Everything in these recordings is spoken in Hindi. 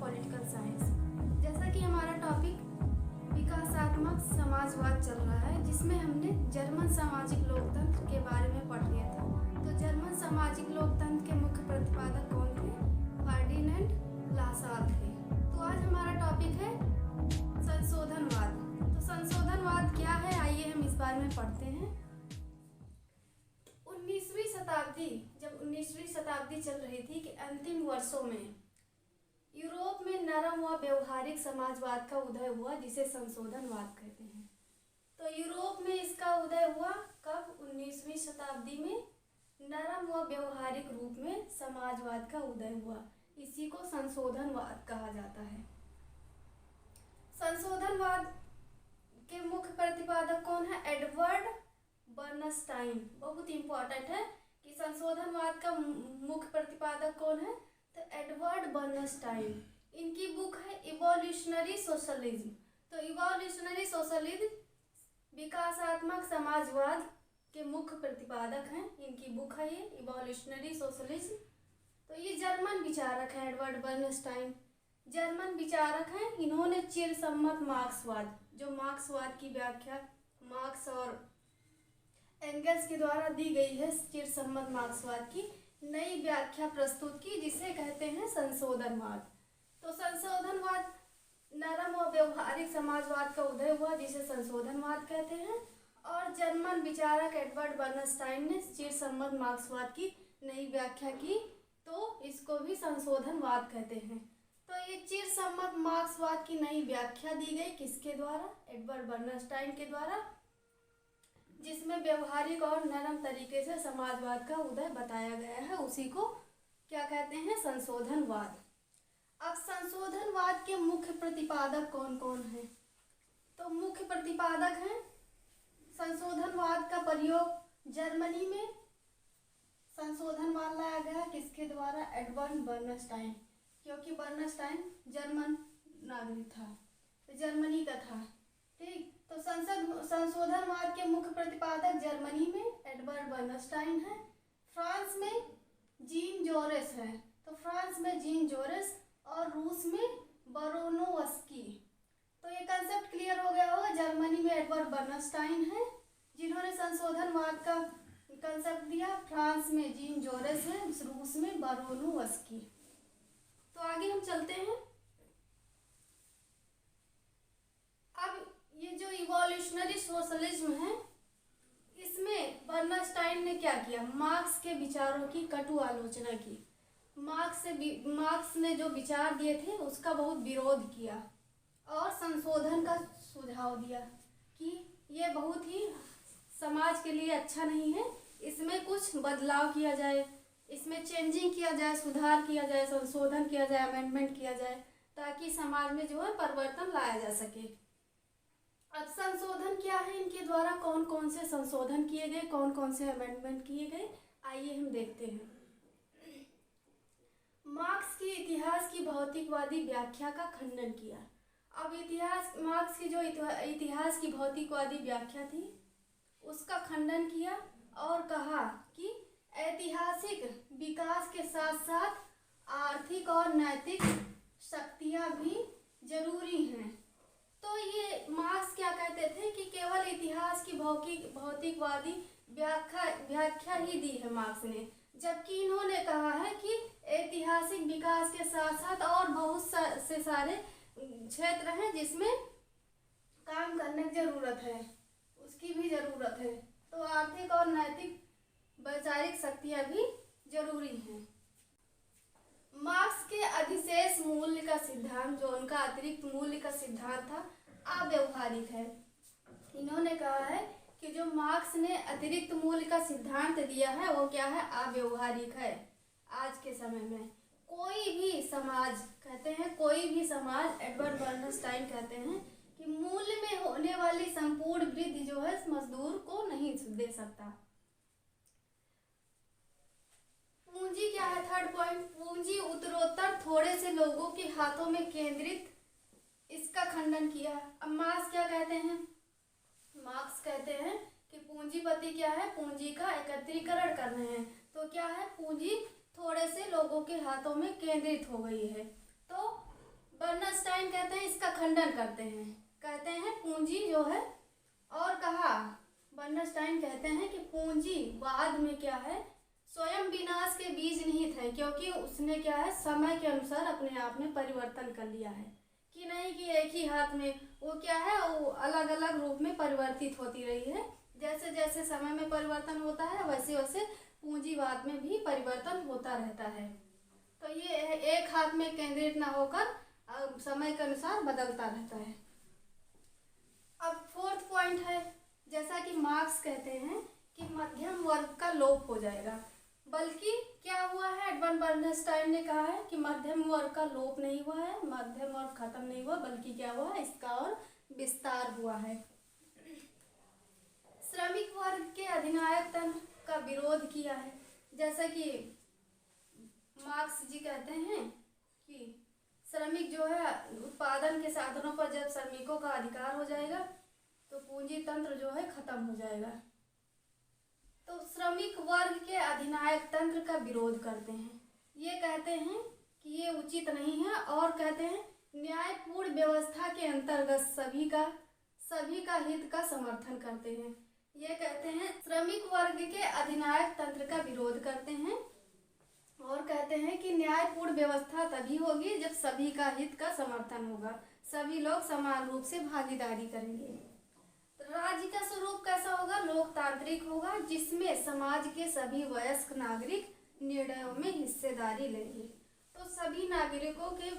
Political science. जैसा कि हमारा टॉपिक विकासात्मक समाजवाद चल रहा है, जिसमें हमने जर्मन सामाजिक लोकतंत्र के बारे में पढ़ लिया था। तो जर्मन सामाजिक लोकतंत्र के मुख्य प्रतिपादक कौन थे? फर्डिनेंड लासाल थे। तो आज हमारा टॉपिक है संशोधनवाद। तो संशोधनवाद क्या है, आइए हम इस बारे में पढ़ते हैं। 19वीं शताब्दी चल रही थी कि अंतिम वर्षों में यूरोप में नरम व व्यवहारिक समाजवाद का उदय हुआ, जिसे संशोधनवाद कहते हैं। तो यूरोप में इसका उदय हुआ कब? 19वीं शताब्दी में नरम व व्यवहारिक रूप में समाजवाद का उदय हुआ। इसी को संशोधनवाद कहा जाता है। संशोधनवाद के मुख्य प्रतिपादक कौन है? एडवर्ड बर्नस्टाइन। बहुत इंपॉर्टेंट है कि संशोधनवाद का मुख्य प्रतिपादक कौन है? तो एडवर्ड बर्नस्टाइन। इनकी बुक है इवोल्यूशनरी सोशलिज्म। तो इवोल्यूशनरी सोशलिज्म विकासात्मक समाजवाद के मुख्य प्रतिपादक हैं। इनकी बुक है ये इवोल्यूशनरी सोशलिज्म। तो ये जर्मन विचारक हैं, एडवर्ड बर्नस्टाइन जर्मन विचारक हैं। इन्होंने चिरसम्मत मार्क्सवाद, जो मार्क्सवाद की व्याख्या मार्क्स और एंगल्स के द्वारा दी गई है, चिरसम्मत मार्क्सवाद की नई व्याख्या प्रस्तुत की, जिसे कहते हैं संशोधनवाद। तो संशोधनवाद नरम और व्यवहारिक समाजवाद का उदय हुआ, जिसे संशोधनवाद कहते हैं। और जर्मन विचारक एडवर्ड बर्नस्टाइन ने चिरसम्मत मार्क्सवाद की नई व्याख्या की, तो इसको भी संशोधनवाद कहते हैं। तो ये चिरसम्मत मार्क्सवाद की नई व्याख्या दी गई किसके द्वारा? एडवर्ड बर्नस्टाइन के द्वारा, जिसमें व्यवहारिक और नरम तरीके से समाजवाद का उदय बताया गया है। उसी को क्या कहते हैं? संशोधनवाद। अब संशोधनवाद के मुख्य प्रतिपादक कौन कौन हैं? तो मुख्य प्रतिपादक हैं, संशोधनवाद का प्रयोग जर्मनी में संशोधनवाद लाया गया किसके द्वारा? एडवर्ड बर्नस्टाइन। क्योंकि बर्नस्टाइन जर्मन नागरिक था, तो जर्मनी का था। ठीक, तो संशोधनवाद के मुख्य प्रतिपादक जर्मनी में एडवर्ड बर्नस्टाइन है। फ्रांस में जीन जोरेस है। तो फ्रांस में जीन जोरेस और रूस में बरोनोवस्की। तो ये कंसेप्ट क्लियर हो गया होगा। जर्मनी में एडवर्ड बर्नस्टाइन है, जिन्होंने संशोधनवाद का कंसेप्ट दिया। फ्रांस में जीन जोरेस है, रूस में बरोनोवस्की। तो आगे हम चलते हैं। अब ये जो इवोल्यूशनरी सोशलिज्म है, इसमें बर्नस्टाइन ने क्या किया? मार्क्स के विचारों की कटु आलोचना की। मार्क्स ने जो विचार दिए थे उसका बहुत विरोध किया और संशोधन का सुझाव दिया कि ये बहुत ही समाज के लिए अच्छा नहीं है, इसमें कुछ बदलाव किया जाए, इसमें चेंजिंग किया जाए, सुधार किया जाए, संशोधन किया जाए, अमेंडमेंट किया जाए, ताकि समाज में जो है परिवर्तन लाया जा सके। अब संशोधन क्या है? इनके द्वारा कौन कौन से संशोधन किए गए, कौन कौन से अमेंडमेंट किए गए, आइए हम देखते हैं। मार्क्स की इतिहास की भौतिकवादी व्याख्या का खंडन किया। अब मार्क्स की जो इतिहास की भौतिकवादी व्याख्या थी उसका खंडन किया और कहा कि ऐतिहासिक विकास के साथ साथ आर्थिक और नैतिक शक्तियाँ भी जरूरी हैं। तो ये मार्क्स क्या कहते थे कि केवल इतिहास की भौतिकवादी व्याख्या ही दी है मार्क्स ने, जबकि इन्होंने कहा है कि ऐतिहासिक विकास के साथ साथ और बहुत से सारे क्षेत्र हैं जिसमें काम करने की जरूरत है, उसकी भी जरूरत है। तो आर्थिक और नैतिक वैचारिक शक्तियाँ भी जरूरी हैं। मार्क्स के अधिशेष मूल्य का सिद्धांत, जो उनका अतिरिक्त मूल्य का सिद्धांत था, अव्यवहारिक है। इन्होंने कहा है कि जो मार्क्स ने अतिरिक्त मूल्य का सिद्धांत दिया है वो क्या है? अव्यवहारिक है। आज के समय में कोई भी समाज, कहते हैं कोई भी समाज, एडवर्ड बर्नस्टाइन कहते हैं कि मूल्य में होने वाली संपूर्ण वृद्धि जो है मजदूर को नहीं दे सकता। पूंजी क्या है? थर्ड पॉइंट, पूंजी उत्तरोत्तर थोड़े से लोगों के हाथों में केंद्रित, इसका खंडन किया। अब मार्क्स क्या कहते हैं? मार्क्स कहते हैं कि पूंजीपति क्या है? पूंजी का एकत्रीकरण कर रहे हैं। तो क्या है? पूंजी थोड़े से लोगों के हाथों में केंद्रित हो गई है। तो बर्नस्टाइन कहते हैं इसका खंडन करते हैं, कहते हैं पूंजी जो है, और कहा बर्नस्टाइन कहते हैं कि पूंजीवाद में क्या है, स्वयं विनाश के बीज निहित है, क्योंकि उसने क्या है समय के अनुसार अपने आप में परिवर्तन कर लिया है, कि नहीं कि एक ही हाथ में वो क्या है, वो अलग अलग रूप में परिवर्तित होती रही है। जैसे जैसे समय में परिवर्तन होता है वैसे वैसे पूंजीवाद में भी परिवर्तन होता रहता है। तो ये एक हाथ में केंद्रित ना होकर समय के अनुसार बदलता रहता है। अब फोर्थ पॉइंट है, जैसा कि मार्क्स कहते हैं कि मध्यम वर्ग का लोप हो जाएगा, बल्कि क्या हुआ है, एडवर्ड बर्नस्टाइन ने कहा है कि मध्यम वर्ग का लोप नहीं हुआ है, मध्यम वर्ग खत्म नहीं हुआ, बल्कि क्या हुआ है, इसका और विस्तार हुआ है। श्रमिक वर्ग के अधिनायक तंत्र का विरोध किया है, जैसा कि मार्क्स जी कहते हैं कि श्रमिक जो है उत्पादन के साधनों पर जब श्रमिकों का अधिकार हो जाएगा तो पूंजी तंत्र जो है खत्म हो जाएगा। तो श्रमिक वर्ग के अधिनायक तंत्र का विरोध करते हैं, ये कहते हैं कि ये उचित नहीं है, और कहते हैं न्यायपूर्ण व्यवस्था के अंतर्गत सभी का हित का समर्थन करते हैं। ये कहते हैं श्रमिक वर्ग के अधिनायक तंत्र का विरोध करते हैं और कहते हैं कि न्यायपूर्ण व्यवस्था तभी होगी जब सभी का हित का समर्थन होगा, सभी लोग समान रूप से भागीदारी करेंगे। राज्य का स्वरूप कैसा होगा, लोकतांत्रिक होगा, जिसमें समाज के सभी वयस्क नागरिक निर्णयों में हिस्सेदारी लेंगे। तो सभी नागरिकों के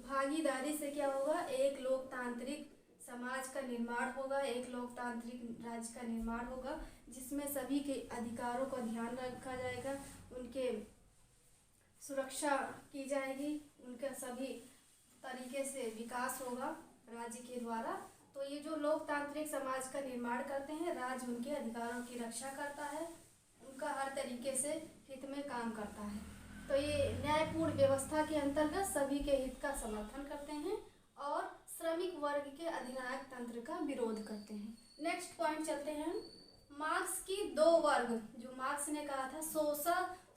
भागीदारी से क्या होगा, एक लोकतांत्रिक समाज का निर्माण होगा, एक लोकतांत्रिक राज्य का निर्माण होगा, जिसमें सभी के अधिकारों का ध्यान रखा जाएगा, उनके सुरक्षा की जाएगी, उनका सभी तरीके से विकास होगा राज्य के द्वारा। तो ये जो लोकतांत्रिक समाज का निर्माण करते हैं, राज्य उनके अधिकारों की रक्षा करता है, उनका हर तरीके से हित में काम करता है। तो ये न्यायपूर्ण व्यवस्था के अंतर्गत सभी के हित का समर्थन करते हैं और श्रमिक वर्ग के अधिनायक तंत्र का विरोध करते हैं। नेक्स्ट पॉइंट चलते हैं, मार्क्स की दो वर्ग, जो मार्क्स ने कहा था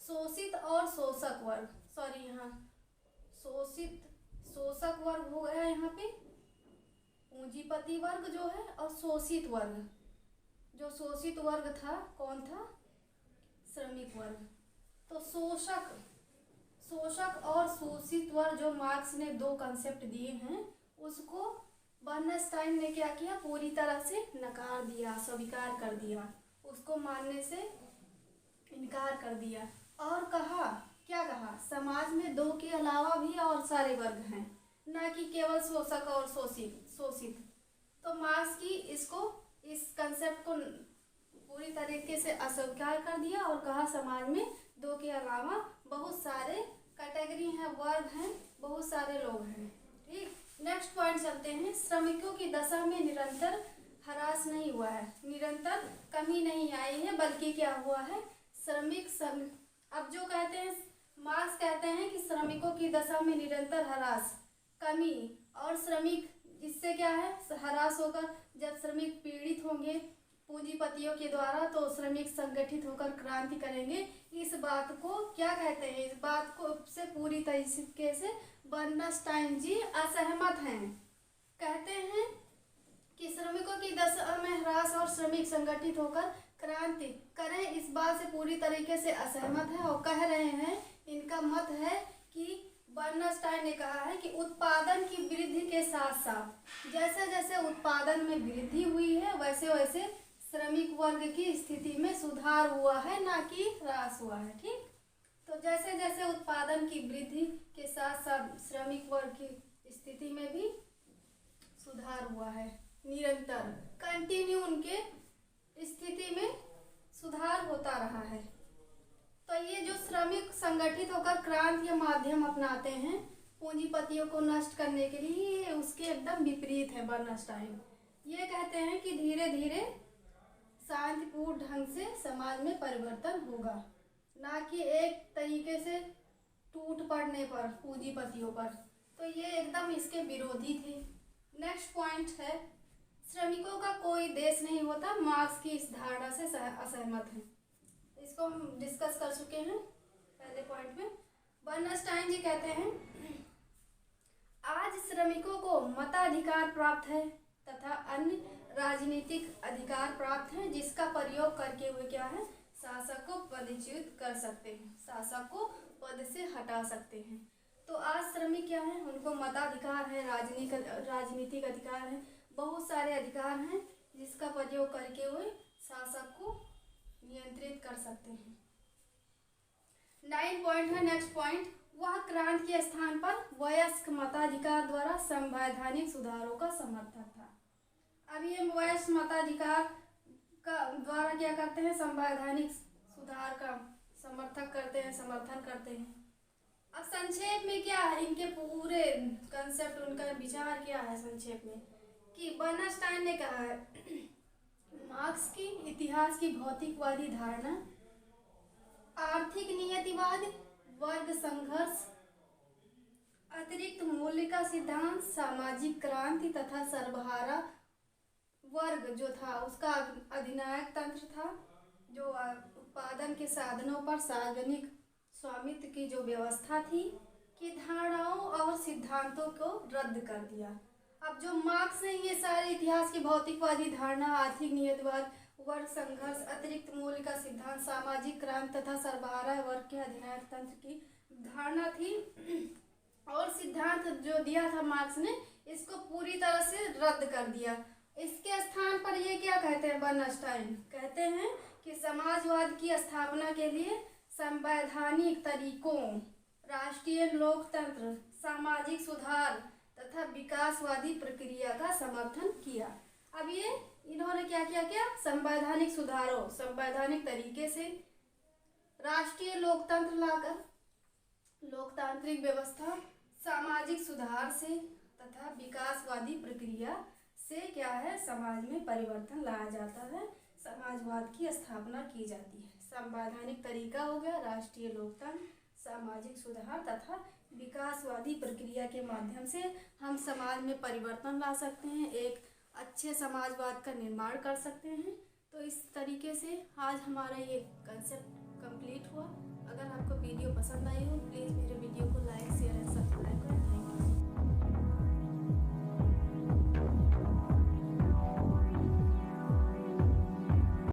शोषित और शोषक वर्ग, सॉरी यहाँ शोषक वर्ग हो गया यहाँ पे, पूंजीपति वर्ग जो है, और शोषित वर्ग, जो शोषित वर्ग था कौन था, श्रमिक वर्ग। तो शोषक और शोषित वर्ग जो मार्क्स ने दो कंसेप्ट दिए हैं, उसको बर्नस्टाइन ने क्या किया, पूरी तरह से नकार दिया, स्वीकार कर दिया, उसको मानने से इनकार कर दिया और क्या कहा, समाज में दो के अलावा भी और सारे वर्ग हैं, न कि केवल शोषक और शोषित। तो मार्क्स की इस कंसेप्ट को पूरी तरीके से अस्वीकार कर दिया और कहा समाज में दो के अलावा बहुत सारे कैटेगरी हैं, वर्ग हैं, बहुत सारे लोग हैं। ठीक, नेक्स्ट पॉइंट चलते हैं, श्रमिकों की दशा में निरंतर ह्रास नहीं हुआ है, निरंतर कमी नहीं आई है, बल्कि क्या हुआ है, अब जो कहते हैं मार्क्स कहते हैं कि श्रमिकों की दशा में निरंतर ह्रास, कमी, और श्रमिक इससे क्या है, ह्रास होकर जब श्रमिक पीड़ित होंगे पूंजीपतियों के द्वारा तो श्रमिक संगठित होकर क्रांति करेंगे। इस बात को क्या कहते हैं, इस बात को से पूरी तरीके से बर्नस्टाइन जी असहमत हैं। कहते हैं कि श्रमिकों की दशा में ह्रास और श्रमिक संगठित होकर क्रांति करें, इस बात से पूरी तरीके से असहमत है और कह रहे हैं, इनका मत है कि बर्नस्टाइन ने कहा है कि उत्पादन की वृद्धि के साथ साथ जैसे जैसे उत्पादन में वृद्धि हुई है वैसे वैसे श्रमिक वर्ग की स्थिति में सुधार हुआ है, ना कि ह्रास हुआ है। ठीक, तो जैसे जैसे उत्पादन की वृद्धि के साथ साथ श्रमिक वर्ग की स्थिति में भी सुधार हुआ है, निरंतर कंटिन्यू उनके स्थिति में सुधार होता रहा है। तो ये जो श्रमिक संगठित होकर क्रांति के माध्यम अपनाते हैं पूंजीपतियों को नष्ट करने के लिए, उसके एकदम विपरीत है बर्नस्टाइन। ये कहते हैं कि धीरे धीरे शांतिपूर्ण ढंग से समाज में परिवर्तन होगा, ना कि एक तरीके से टूट पड़ने पर पूंजीपतियों पर। तो ये एकदम इसके विरोधी थे। नेक्स्ट पॉइंट है, श्रमिकों का कोई देश नहीं होता, मार्क्स की इस धारणा से असहमत है। इसको हम डिस्कस कर चुके हैं पहले पॉइंट में। बर्नस्टाइन जी कहते हैं आज श्रमिकों को मताधिकार प्राप्त है तथा अन्य राजनीतिक अधिकार प्राप्त है, जिसका प्रयोग करके हुए क्या है, शासक को पदच्युत कर सकते हैं, शासक को पद से हटा सकते हैं। तो आज श्रमिक क्या है, उनको मताधिकार है, राजनीतिक अधिकार है, बहुत सारे अधिकार हैं जिसका प्रयोग करके हुए शासक को नियंत्रित कर सकते हैं। 9 पॉइंट है, नेक्स्ट पॉइंट, वह क्रांति के स्थान पर वयस्क मताधिकार द्वारा संवैधानिक सुधारों का समर्थक था। अब ये वयस्क मताधिकार का द्वारा क्या करते हैं, संवैधानिक सुधार का समर्थन करते हैं। अब संक्षेप में क्या है, इनके पूरे कंसेप्ट, उनका विचार क्या है संक्षेप में, कि बर्नस्टाइन ने कहा है मार्क्स की इतिहास की भौतिकवादी धारणा, आर्थिक नियतिवाद, वर्ग संघर्ष, अतिरिक्त मूल्य का सिद्धांत, सामाजिक क्रांति तथा सर्वहारा वर्ग जो था उसका अधिनायक तंत्र था, जो उत्पादन के साधनों पर सार्वजनिक स्वामित्व की जो व्यवस्था थी, की धारणाओं और सिद्धांतों को रद्द कर दिया। अब जो मार्क्स ने ये सारे इतिहास की भौतिकवादी धारणा, आर्थिक नियतिवाद, वर्ग संघर्ष, अतिरिक्त मूल्य का सिद्धांत, सामाजिक क्रांति तथा सर्वहारा वर्ग के अधिनायक तंत्र की धारणा थी और सिद्धांत जो दिया था मार्क्स ने, इसको पूरी तरह से रद्द कर दिया। इसके स्थान पर ये क्या कहते हैं, बर्नस्टाइन कहते हैं कि समाजवाद की स्थापना के लिए संवैधानिक तरीकों, राष्ट्रीय लोकतंत्र, सामाजिक सुधार तथा विकासवादी प्रक्रिया का समर्थन किया। अब ये इन्होंने क्या किया, संवैधानिक सुधारों, संवैधानिक तरीके से राष्ट्रीय लोकतंत्र लाकर लोकतांत्रिक व्यवस्था, सामाजिक सुधार से तथा विकासवादी प्रक्रिया से क्या है, समाज में परिवर्तन लाया जाता है, समाजवाद की स्थापना की जाती है। संवैधानिक तरीका हो गया, राष्ट्रीय लोकतंत्र, सामाजिक सुधार तथा विकासवादी प्रक्रिया के माध्यम से हम समाज में परिवर्तन ला सकते हैं, एक अच्छे समाजवाद का निर्माण कर सकते हैं। तो इस तरीके से आज हमारा ये कंसेप्ट कंप्लीट हुआ। अगर आपको वीडियो पसंद आई हो प्लीज़